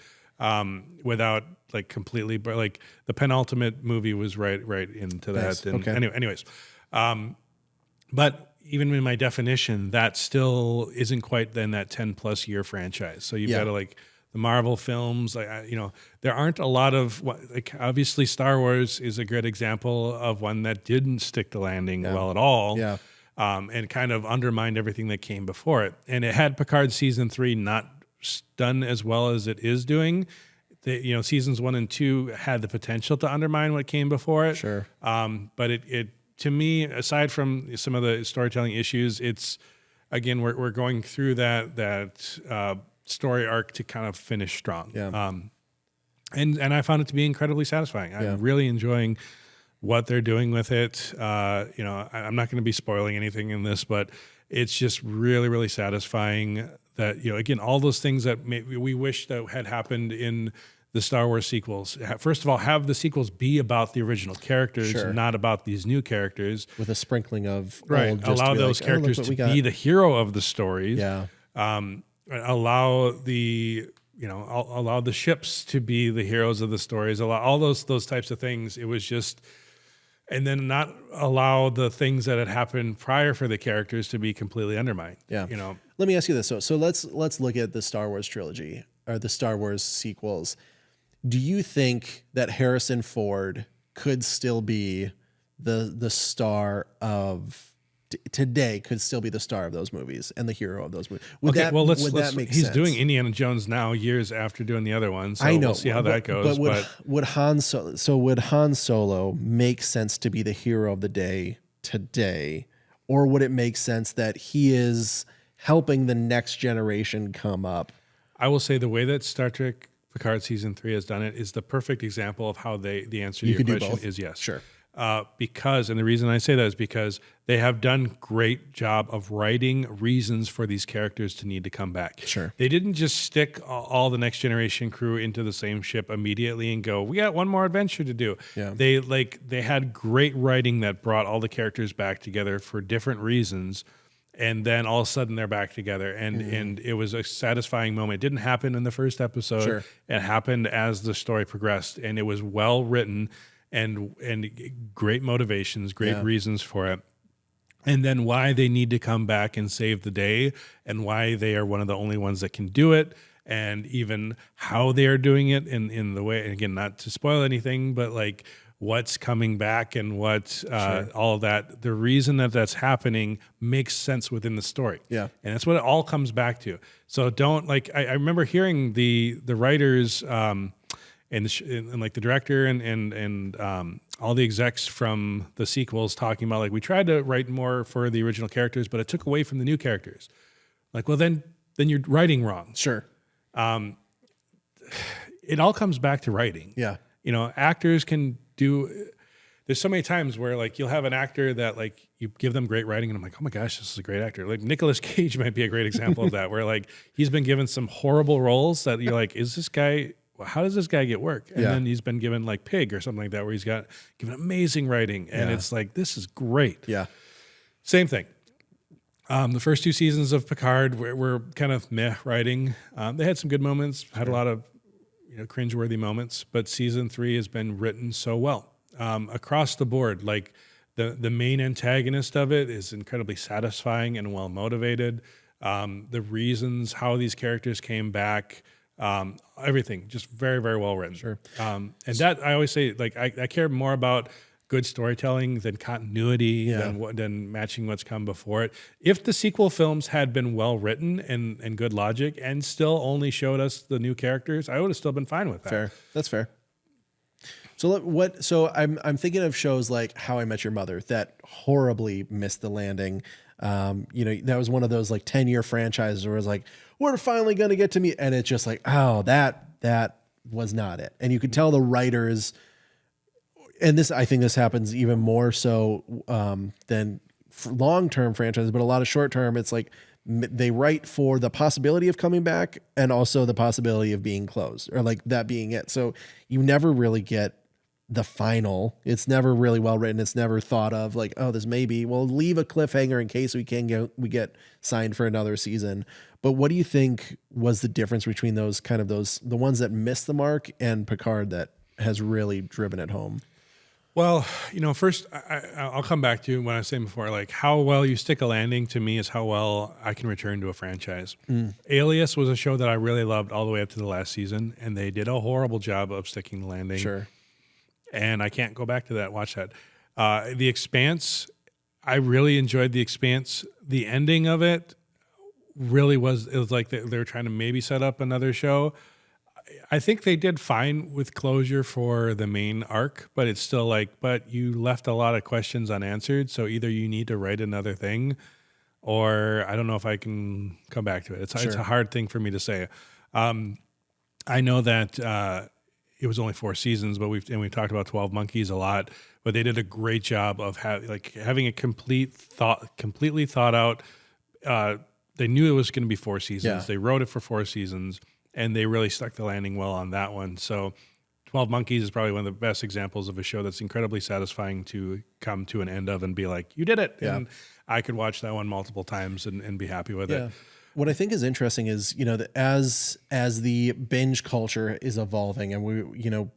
without completely. But the penultimate movie was right into that. Nice. And okay. anyways, but even in my definition, that still isn't quite then that 10+ year franchise. So you've Yeah. got to like the Marvel films, there aren't a lot of like, obviously Star Wars is a good example of one that didn't stick the landing well at all. Yeah. And kind of undermined everything that came before it. And it had Picard season 3 not done as well as it is doing. Seasons 1 and 2 had the potential to undermine what came before it. Sure. But it to me, aside from some of the storytelling issues, it's again we're going through that story arc to kind of finish strong. Yeah. And I found it to be incredibly satisfying. I'm really enjoying what they're doing with it. I'm not going to be spoiling anything in this, but it's just really, really satisfying that, again, all those things that we wish that had happened in the Star Wars sequels. First of all, have the sequels be about the original characters, Sure. not about these new characters. With a sprinkling of Right. old, just Allow to be those like, oh, look characters what to we got. be the hero of the stories. Yeah. Allow the allow the ships to be the heroes of the stories. Allow all those types of things. It was just, and then not allow the things that had happened prior for the characters to be completely undermined. Yeah. Let me ask you this. So let's look at the Star Wars trilogy or the Star Wars sequels. Do you think that Harrison Ford could still be the star of today? Could still be the star of those movies and the hero of those movies? Would that make he's sense? doing Indiana Jones now, years after doing the other one. So I know. we'll see how that goes. But would Han Solo make sense to be the hero of the day today, or would it make sense that he is helping the next generation come up? I will say the way that Star Trek Picard season 3 has done it is the perfect example of how the answer to your could do question both. is yes. Sure. Because, and the reason I say that is because they have done great job of writing reasons for these characters to need to come back. Sure. They didn't just stick all the next generation crew into the same ship immediately and go, we got one more adventure to do. Yeah. They had great writing that brought all the characters back together for different reasons. And then all of a sudden they're back together, and it was a satisfying moment. It didn't happen in the first episode. Sure. It happened as the story progressed, and it was well written and great motivations, great reasons for it. And then why they need to come back and save the day, and why they are one of the only ones that can do it, and even how they are doing it in the way. And again, not to spoil anything, but like what's coming back and what all of that. The reason that that's happening makes sense within the story. Yeah. And that's what it all comes back to. So don't I remember hearing the writers and like the director and all the execs from the sequels talking about like, we tried to write more for the original characters, but it took away from the new characters. Like, well, then you're writing wrong. Sure. It all comes back to writing. Yeah. Actors can do. There's so many times where like you'll have an actor that like you give them great writing and I'm like, oh my gosh, this is a great actor. Like Nicolas Cage might be a great example of that, where like he's been given some horrible roles that you're like, how does this guy get work? And then he's been given like Pig or something like that, where he's got given amazing writing, and it's like, this is great. Yeah. Same thing. The first 2 seasons of Picard were kind of meh writing. They had some good moments, had a lot of cringeworthy moments, but season 3 has been written so well across the board. Like the main antagonist of it is incredibly satisfying and well motivated. The reasons how these characters came back, everything just very, very well written. Sure. And that I always say, like I care more about good storytelling than continuity, than matching what's come before it. If the sequel films had been well written and good logic and still only showed us the new characters, I would have still been fine with that. Fair. That's fair. So I'm thinking of shows like How I Met Your Mother that horribly missed the landing. That was one of those like 10-year franchises where it's like, we're finally going to get to meet, and it's just like, oh, that was not it. And you could tell the writers, and I think this happens even more so than long-term franchises, but a lot of short-term, it's like they write for the possibility of coming back and also the possibility of being closed, or like that being it. So you never really get the final. It's never really well written. It's never thought of like, oh, this maybe we'll leave a cliffhanger in case we get signed for another season. But what do you think was the difference between the ones that missed the mark and Picard that has really driven it home? Well, first I'll come back to what I was saying before. Like how well you stick a landing to me is how well I can return to a franchise. Alias was a show that I really loved all the way up to the last season, and they did a horrible job of sticking the landing. Sure. And I can't go back to that. Watch that. The Expanse, I really enjoyed The Expanse. The ending of it really was. It was like they were trying to maybe set up another show. I think they did fine with closure for the main arc, but it's still like, but you left a lot of questions unanswered. So either you need to write another thing, or I don't know if I can come back to it. It's a hard thing for me to say. I know that it was only 4 seasons, but we've talked about 12 Monkeys a lot. But they did a great job of having a completely thought out. They knew it was going to be 4 seasons. Yeah. They wrote it for 4 seasons. And they really stuck the landing well on that one. So 12 Monkeys is probably one of the best examples of a show that's incredibly satisfying to come to an end of and be like, you did it. Yeah. And I could watch that one multiple times and be happy with it. What I think is interesting is, that as the binge culture is evolving, and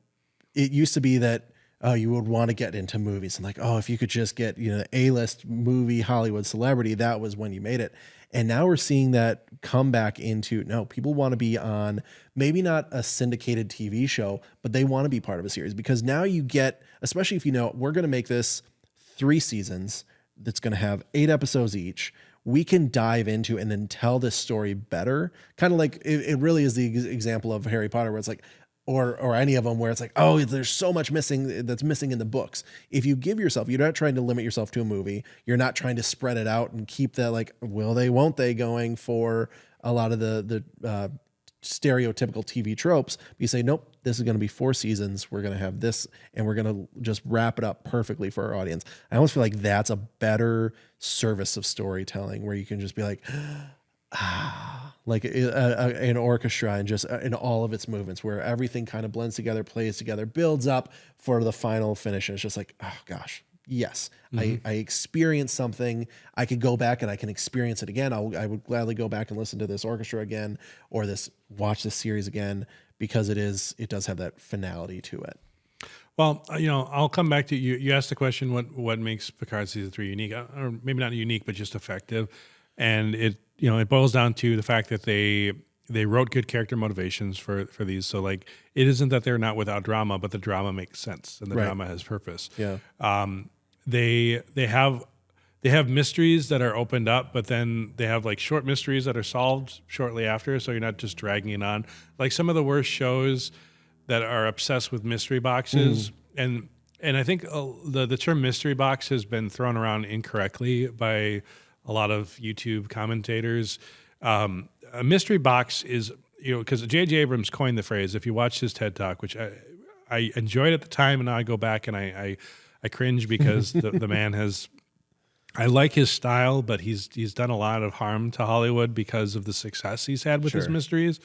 it used to be that you would want to get into movies and like, if you could just get, A-list movie Hollywood celebrity, that was when you made it. And now we're seeing that come back into, no, people want to be on maybe not a syndicated TV show, but they want to be part of a series, because now you get, especially if we're going to make this 3 seasons that's going to have 8 episodes each, we can dive into and then tell this story better. Kind of like it really is the example of Harry Potter, where it's like, or any of them where it's like, there's so much that's missing in the books. If you give yourself, you're not trying to limit yourself to a movie. You're not trying to spread it out and keep that like, will they, won't they going for a lot of the stereotypical TV tropes. But you say, nope, this is going to be 4 seasons. We're going to have this, and we're going to just wrap it up perfectly for our audience. I almost feel like that's a better service of storytelling, where you can just be like, like an orchestra, and just in all of its movements, where everything kind of blends together, plays together, builds up for the final finish. And it's just like, oh gosh, yes, I experienced something. I could go back and I can experience it again. I would gladly go back and listen to this orchestra again, or watch this series again, because it does have that finality to it. Well, I'll come back to you. You asked the question, what makes Picard season 3 unique, or maybe not unique, but just effective. And it boils down to the fact that they wrote good character motivations for these. So like, it isn't that they're not without drama, but the drama makes sense and the drama has purpose. Yeah. They have mysteries that are opened up, but then they have like short mysteries that are solved shortly after. So you're not just dragging it on. Like some of the worst shows that are obsessed with mystery boxes, and I think the term mystery box has been thrown around incorrectly by a lot of YouTube commentators. A mystery box is, because J.J. Abrams coined the phrase. If you watch his TED Talk, which I enjoyed at the time, and now I go back and I cringe because the man has. I like his style, but he's done a lot of harm to Hollywood because of the success he's had with his mysteries.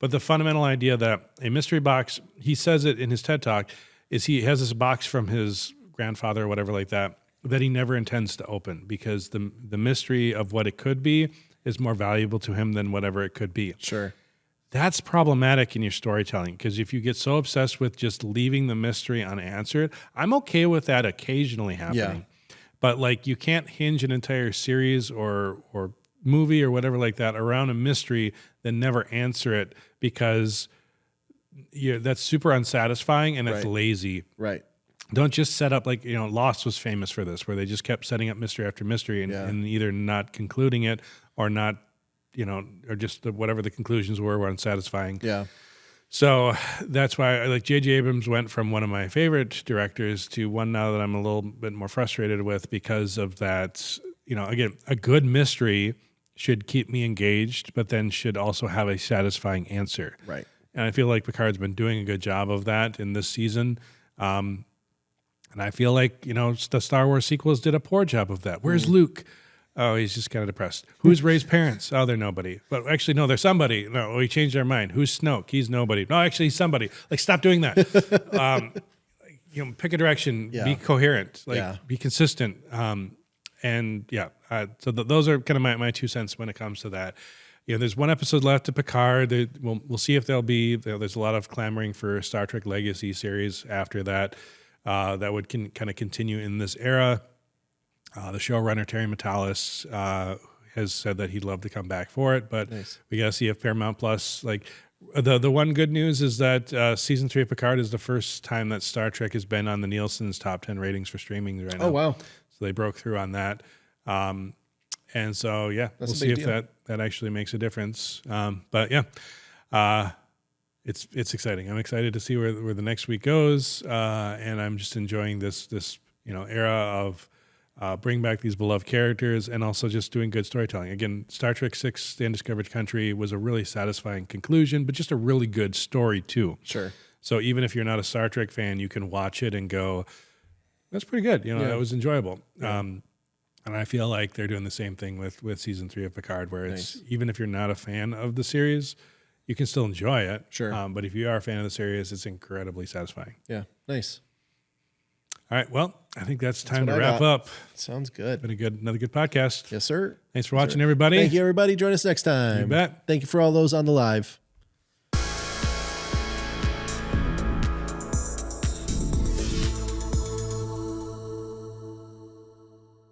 But the fundamental idea that a mystery box, he says it in his TED Talk, is he has this box from his grandfather or whatever like that he never intends to open, because the mystery of what it could be is more valuable to him than whatever it could be. Sure. That's problematic in your storytelling, because if you get so obsessed with just leaving the mystery unanswered, I'm okay with that occasionally happening. Yeah. But like, you can't hinge an entire series or movie or whatever like that around a mystery, then never answer it, because that's super unsatisfying and it's lazy. Right. Don't just set up like, Lost was famous for this, where they just kept setting up mystery after mystery and either not concluding it or not, or just whatever the conclusions were unsatisfying. Yeah. So that's why like J.J. Abrams went from one of my favorite directors to one now that I'm a little bit more frustrated with, because of that, again, a good mystery should keep me engaged, but then should also have a satisfying answer. Right. And I feel like Picard's been doing a good job of that in this season. And I feel like, the Star Wars sequels did a poor job of that. Where's Luke? Oh, he's just kind of depressed. Who's Rey's parents? Oh, they're nobody. But actually, no, they're somebody. No, we changed our mind. Who's Snoke? He's nobody. No, actually, he's somebody. Like, stop doing that. Pick a direction. Yeah. Be coherent. Be consistent. So those are kind of my 2 cents when it comes to that. There's one episode left of Picard. We'll see if there'll be. There's a lot of clamoring for Star Trek Legacy series after that. that would kind of continue in this era. The showrunner Terry Matalas has said that he'd love to come back for it, but we got to see if Paramount Plus, like, the one good news is that season 3 of Picard is the first time that Star Trek has been on the Nielsen's top 10 ratings for streaming right now. Oh, wow. So they broke through on that. And so, yeah, we'll see if that actually makes a difference. But yeah, it's exciting. I'm excited to see where the next week goes. And I'm just enjoying this era of bring back these beloved characters and also just doing good storytelling. Again, Star Trek VI, The Undiscovered Country was a really satisfying conclusion, but just a really good story too. Sure. So even if you're not a Star Trek fan, you can watch it and go, that's pretty good. That was enjoyable. Yeah. And I feel like they're doing the same thing with season 3 of Picard, where it's even if you're not a fan of the series, you can still enjoy it. Sure. But if you are a fan of the series, it's incredibly satisfying. Yeah. Nice. All right. Well, I think that's time to wrap up. Sounds good. Been another good podcast. Yes, sir. Thanks for watching, everybody. Thank you, everybody. Join us next time. You bet. Thank you for all those on the live.